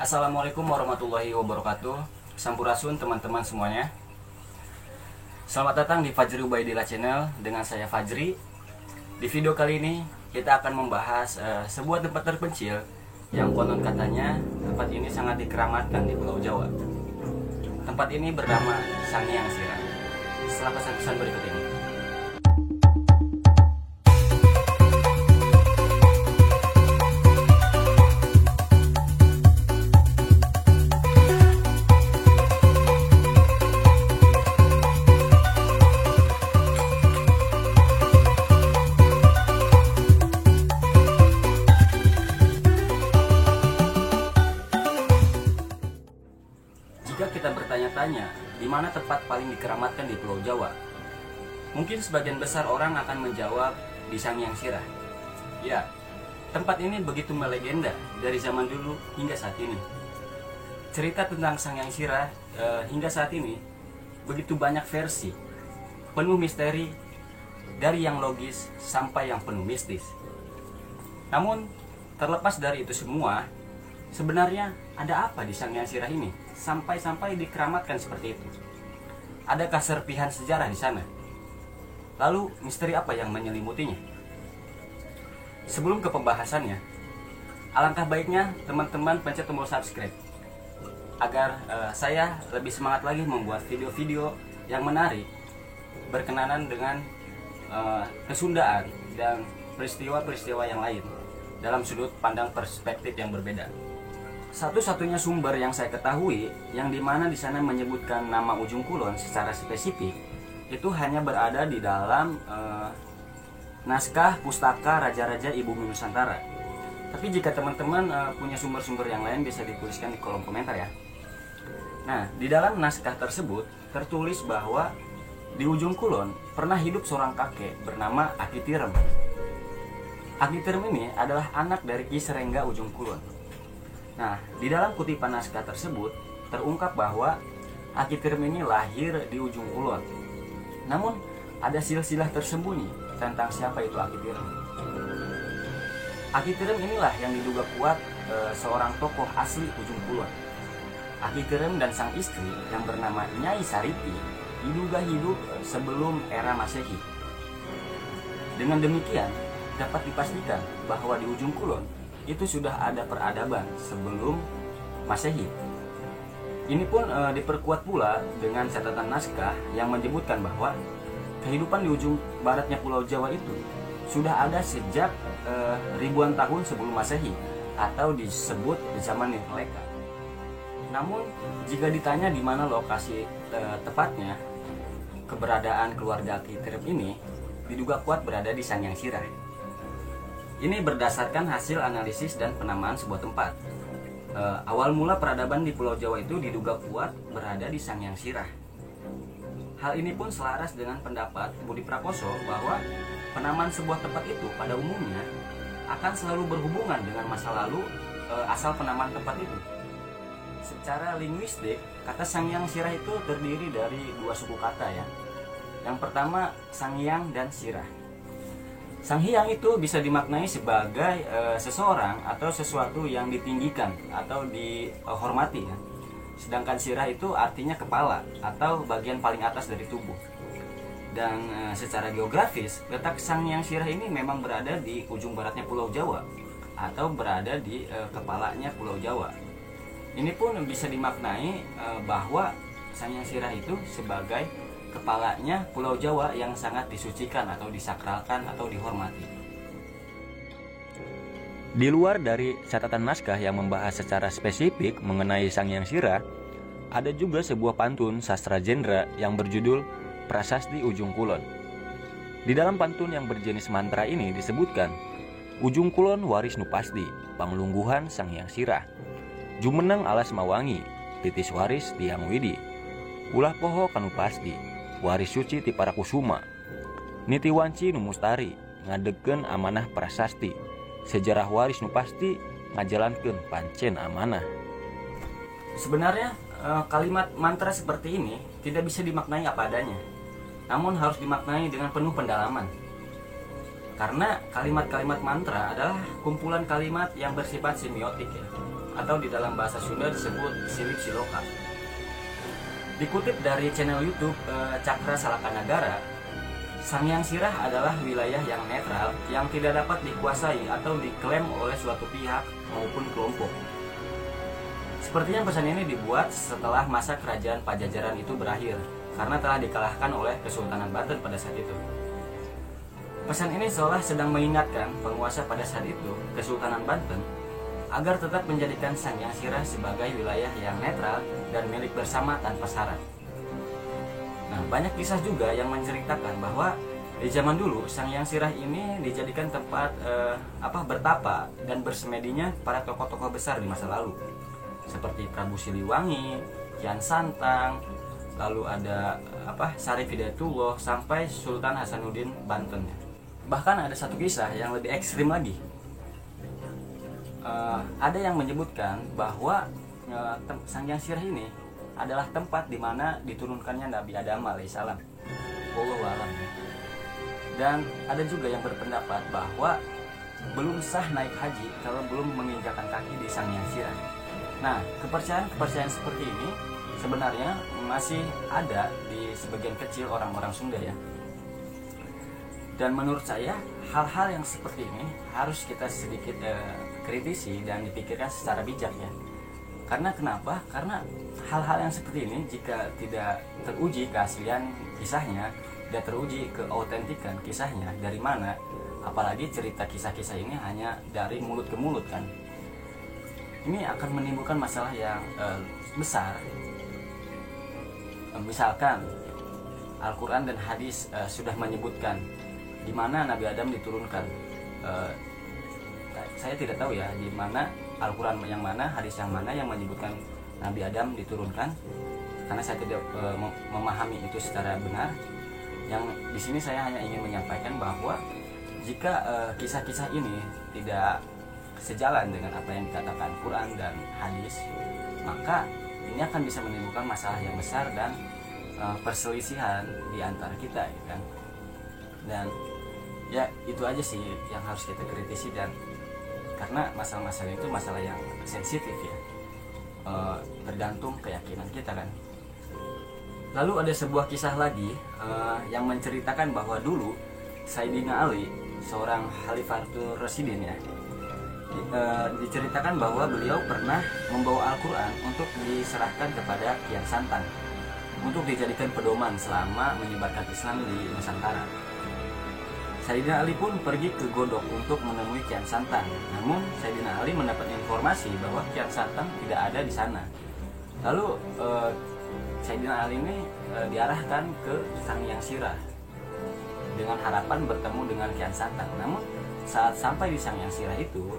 Assalamualaikum warahmatullahi wabarakatuh. Sampurasun teman-teman semuanya. Selamat datang di Fajri Ubaidillah Channel dengan saya Fajri. Di video kali ini kita akan membahas sebuah tempat terpencil yang konon katanya tempat ini sangat dikeramatkan di Pulau Jawa. Tempat ini bernama Sanghyang Sirah. Setelah pesan-pesan berikut ini. Jika kita bertanya-tanya, di mana tempat paling dikeramatkan di Pulau Jawa? Mungkin sebagian besar orang akan menjawab di Sanghyang Sirah. Ya, tempat ini begitu melegenda dari zaman dulu hingga saat ini. Cerita tentang Sanghyang Sirah hingga saat ini begitu banyak versi, penuh misteri, dari yang logis sampai yang penuh mistis. Namun, terlepas dari itu semua, sebenarnya ada apa di Sanghyang Sirah ini sampai dikeramatkan seperti itu? Adakah serpihan sejarah di sana? Lalu misteri apa yang menyelimutinya? Sebelum ke pembahasannya, alangkah baiknya teman-teman pencet tombol subscribe agar saya lebih semangat lagi membuat video-video yang menarik berkenanan dengan kesundaan dan peristiwa-peristiwa yang lain dalam sudut pandang perspektif yang berbeda. Satu-satunya sumber yang saya ketahui yang dimana di sana menyebutkan nama Ujung Kulon secara spesifik itu hanya berada di dalam naskah pustaka Raja-Raja Ibumi Nusantara. Tapi jika teman-teman punya sumber-sumber yang lain bisa dituliskan di kolom komentar ya. Nah, di dalam naskah tersebut tertulis bahwa di Ujung Kulon pernah hidup seorang kakek bernama Aki Tirem. Aki Tirem ini adalah anak dari Ki Serengga Ujung Kulon. Nah, di dalam kutipan naskah tersebut terungkap bahwa Aki Tirem ini lahir di Ujung Kulon. Namun, ada silsilah tersembunyi tentang siapa itu Aki Tirem. Aki Tirem inilah yang diduga kuat seorang tokoh asli Ujung Kulon. Aki Tirem dan sang istri yang bernama Nyai Sariti diduga hidup sebelum era Masehi. Dengan demikian, dapat dipastikan bahwa di Ujung Kulon itu sudah ada peradaban sebelum Masehi. Ini pun diperkuat pula dengan catatan naskah yang menyebutkan bahwa kehidupan di ujung baratnya Pulau Jawa itu sudah ada sejak ribuan tahun sebelum Masehi atau disebut zaman Nileka. Namun jika ditanya di mana lokasi tepatnya keberadaan keluarga Aki Tirem ini diduga kuat berada di Sanghyang Sirah. Ini berdasarkan hasil analisis dan penamaan sebuah tempat. Awal mula peradaban di Pulau Jawa itu diduga kuat berada di Sanghyang Sirah. Hal ini pun selaras dengan pendapat Budi Prakoso bahwa penamaan sebuah tempat itu pada umumnya akan selalu berhubungan dengan masa lalu asal penamaan tempat itu. Secara linguistik, kata Sanghyang Sirah itu terdiri dari dua suku kata ya. Yang pertama Sanghyang dan Sirah. Sanghyang itu bisa dimaknai sebagai seseorang atau sesuatu yang ditinggikan atau dihormati ya. Sedangkan sirah itu artinya kepala atau bagian paling atas dari tubuh. Dan secara geografis, letak Sanghyang Sirah ini memang berada di ujung baratnya Pulau Jawa atau berada di kepalanya Pulau Jawa. Ini pun bisa dimaknai bahwa Sanghyang Sirah itu sebagai kepalanya Pulau Jawa yang sangat disucikan atau disakralkan atau dihormati. Di luar dari catatan naskah yang membahas secara spesifik mengenai Sanghyang Sirah, ada juga sebuah pantun sastra genre yang berjudul Prasasti Ujung Kulon. Di dalam pantun yang berjenis mantra ini disebutkan, Ujung Kulon waris nu pasti, panglungguhan Sanghyang Sirah. Jumeneng alas mawangi, titis waris tiang widi. Ulah poho kanu pasti, waris suci ti para kusuma. Niti wanci nu mustari, ngadegkeun amanah prasasti. Sejarah waris nu pasti, ngajalankeun pancen amanah. Sebenarnya kalimat mantra seperti ini tidak bisa dimaknai apa adanya, namun harus dimaknai dengan penuh pendalaman. Karena kalimat-kalimat mantra adalah kumpulan kalimat yang bersifat semiotik ya, atau di dalam bahasa Sunda disebut Silip Siloka. Dikutip dari channel YouTube Cakra Salakanagara, Sanghyang Sirah adalah wilayah yang netral yang tidak dapat dikuasai atau diklaim oleh suatu pihak maupun kelompok. Sepertinya pesan ini dibuat setelah masa kerajaan Pajajaran itu berakhir karena telah dikalahkan oleh Kesultanan Banten pada saat itu. Pesan ini seolah sedang mengingatkan penguasa pada saat itu, Kesultanan Banten, agar tetap menjadikan Sanghyang Sirah sebagai wilayah yang netral dan milik bersama tanpa syarat. Nah, banyak kisah juga yang menceritakan bahwa di zaman dulu Sanghyang Sirah ini dijadikan tempat bertapa dan bersemedinya para tokoh-tokoh besar di masa lalu, seperti Prabu Siliwangi, Kian Santang, lalu ada Syarif Hidayatullah sampai Sultan Hasanuddin Banten. Bahkan ada satu kisah yang lebih ekstrim lagi. Ada yang menyebutkan bahwa Sanghyang Sirah ini adalah tempat di mana diturunkannya Nabi Adam alaihissalam. Wallahu a'lam. Dan ada juga yang berpendapat bahwa belum sah naik haji kalau belum menginjakan kaki di Sanghyang Sirah. Nah, kepercayaan seperti ini sebenarnya masih ada di sebagian kecil orang-orang Sunda ya. Dan menurut saya hal-hal yang seperti ini harus kita sedikit kritisi dan dipikirkan secara bijak ya. Karena kenapa? Karena hal-hal yang seperti ini jika tidak teruji keaslian kisahnya, tidak teruji keautentikan kisahnya dari mana, apalagi cerita kisah-kisah ini hanya dari mulut ke mulut kan, ini akan menimbulkan masalah yang besar. Misalkan Al-Quran dan hadis sudah menyebutkan di mana Nabi Adam diturunkan. Saya tidak tahu ya di mana Al-Quran yang mana, hadis yang mana yang menyebutkan Nabi Adam diturunkan, karena saya tidak memahami itu secara benar. Yang di sini saya hanya ingin menyampaikan bahwa jika kisah-kisah ini tidak sejalan dengan apa yang dikatakan Quran dan hadis, maka ini akan bisa menimbulkan masalah yang besar dan perselisihan di antara kita gitu kan. Dan ya itu aja sih yang harus kita kritisi, dan karena masalah-masalah itu masalah yang sensitif ya, tergantung keyakinan kita kan. Lalu ada sebuah kisah lagi yang menceritakan bahwa dulu Sayyidina Ali, seorang Khalifatul Rasyidin ya, diceritakan bahwa beliau pernah membawa Al-Quran untuk diserahkan kepada Kian Santang untuk dijadikan pedoman selama menyebarkan Islam di Nusantara. Sayyidina Ali pun pergi ke Godok untuk menemui Kian Santang. Namun Sayyidina Ali mendapat informasi bahwa Kian Santang tidak ada di sana. Lalu Sayyidina Ali ini diarahkan ke Sanghyang Sirah dengan harapan bertemu dengan Kian Santang. Namun saat sampai di Sanghyang Sirah itu,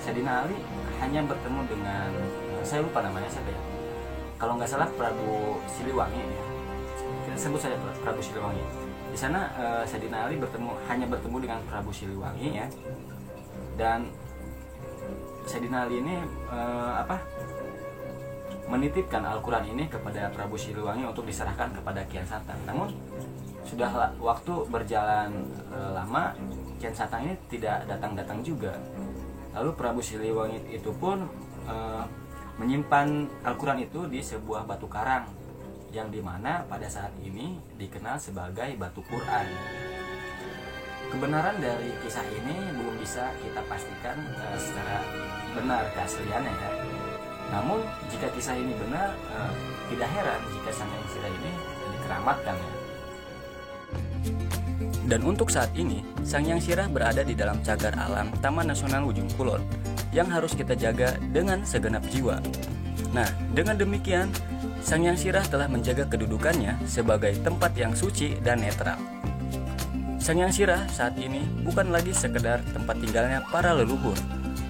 Sayyidina Ali hanya bertemu dengan saya lupa namanya siapa ya. Kalau nggak salah Prabu Siliwangi ya. Kita sebut saja Prabu Siliwangi. Di sana Sayyidina Ali hanya bertemu dengan Prabu Siliwangi ya. Dan Sayyidina Ali ini menitipkan Al-Quran ini kepada Prabu Siliwangi untuk diserahkan kepada Kian Santang. Namun sudah waktu berjalan lama, Kian Santang ini tidak datang-datang juga. Lalu Prabu Siliwangi itu pun menyimpan Al-Quran itu di sebuah batu karang, yang dimana pada saat ini dikenal sebagai batu Quran. Kebenaran dari kisah ini belum bisa kita pastikan secara benar keasliannya ya. Namun jika kisah ini benar, tidak heran jika Sanghyang Sirah ini dikeramatkan ya. Dan untuk saat ini, Sanghyang Sirah berada di dalam cagar alam Taman Nasional Ujung Kulon yang harus kita jaga dengan segenap jiwa. Nah, dengan demikian, Sanghyang Sirah telah menjaga kedudukannya sebagai tempat yang suci dan netral. Sanghyang Sirah saat ini bukan lagi sekedar tempat tinggalnya para leluhur,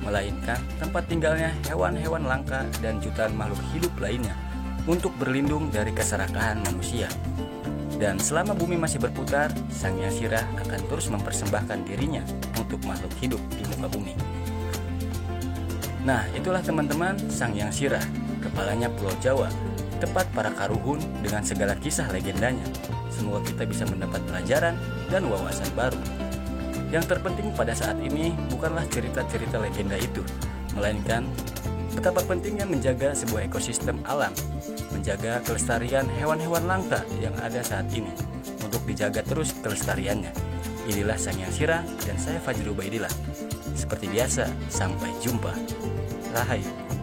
melainkan tempat tinggalnya hewan-hewan langka dan jutaan makhluk hidup lainnya untuk berlindung dari keserakahan manusia. Dan selama bumi masih berputar, Sanghyang Sirah akan terus mempersembahkan dirinya untuk makhluk hidup di muka bumi. Nah, itulah teman-teman Sanghyang Sirah, kepalanya Pulau Jawa, tempat para karuhun dengan segala kisah legendanya. Semoga kita bisa mendapat pelajaran dan wawasan baru. Yang terpenting pada saat ini bukanlah cerita-cerita legenda itu, melainkan betapa pentingnya menjaga sebuah ekosistem alam, menjaga kelestarian hewan-hewan langka yang ada saat ini, untuk dijaga terus kelestariannya. Inilah Sang Hyang Sira dan saya Fajri Ubaidillah. Seperti biasa, sampai jumpa. Rahayu.